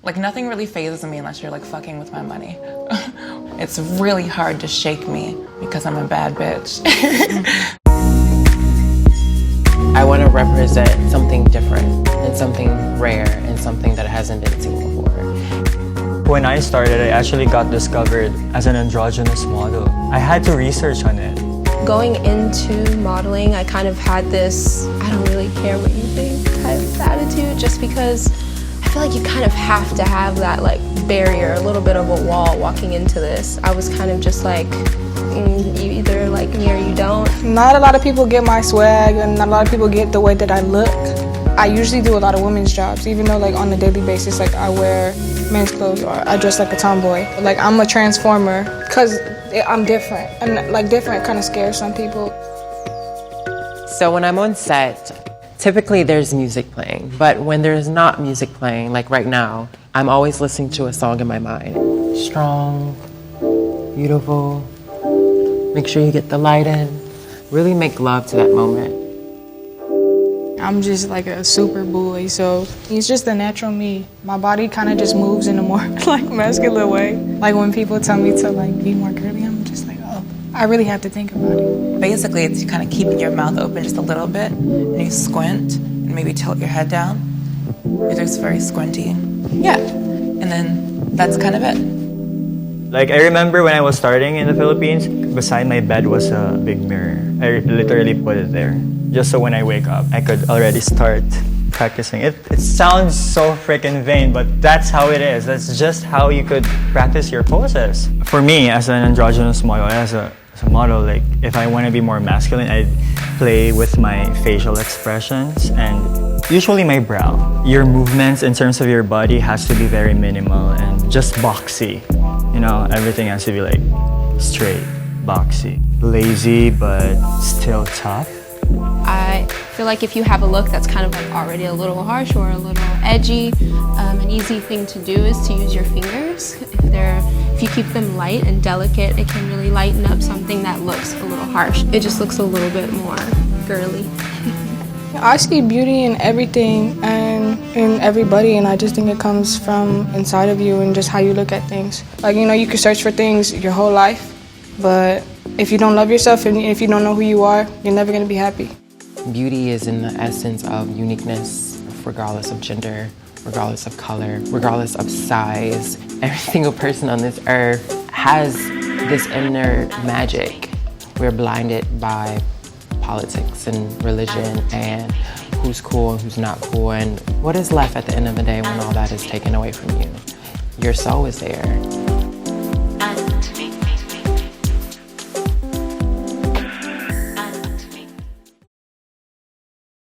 Like, nothing really phases me unless you're like fucking with my money. It's really hard to shake me because I'm a bad bitch. I want to represent something different and something rare and something that hasn't been seen before. When I started, I actually got discovered as an androgynous model. I had to research on it. Going into modeling, I kind of had this, I don't really care what you think type of attitude, just because I feel like you kind of have to have that like barrier, a little bit of a wall walking into this. I was kind of just like, you either like me or you don't. Not a lot of people get my swag, and not a lot of people get the way that I look. I usually do a lot of women's jobs, even though like on a daily basis, like I wear men's clothes or I dress like a tomboy. Like I'm a transformer because I'm different, and like different kind of scares some people. So when I'm on set, typically there's music playing, but when there's not music playing, like right now, I'm always listening to a song in my mind. Strong, beautiful, make sure you get the light in, really make love to that moment. I'm just like a super boy, so it's just the natural me. My body kind of just moves in a more like masculine way. Like when people tell me to like be more girly, I'm just like, oh, I really have to think about it. Basically, it's kind of keeping your mouth open just a little bit, and you squint, and maybe tilt your head down. You're just very squinty. Yeah, and then that's kind of it. Like, I remember when I was starting in the Philippines, beside my bed was a big mirror. I literally put it there, just so when I wake up, I could already start practicing. It sounds so freaking vain, but that's how it is. That's just how you could practice your poses. For me, as an androgynous model, as a model, like, if I want to be more masculine, I'd play with my facial expressions and usually my brow. Your movements in terms of your body has to be very minimal and just boxy. You know, everything has to be like straight, boxy. Lazy, but still tough. I feel like if you have a look that's kind of like already a little harsh or a little edgy, an easy thing to do is to use your fingers. If you keep them light and delicate, it can really lighten up something that looks a little harsh. It just looks a little bit more girly. I see beauty in everything and in everybody, and I just think it comes from inside of you and just how you look at things. Like, you know, you can search for things your whole life, but if you don't love yourself and if you don't know who you are, you're never going to be happy. Beauty is in the essence of uniqueness, regardless of gender, regardless of color, regardless of size. Every single person on this earth has this inner magic. We're blinded by politics and religion and who's cool and who's not cool, and what is left at the end of the day when all that is taken away from you? Your soul is there.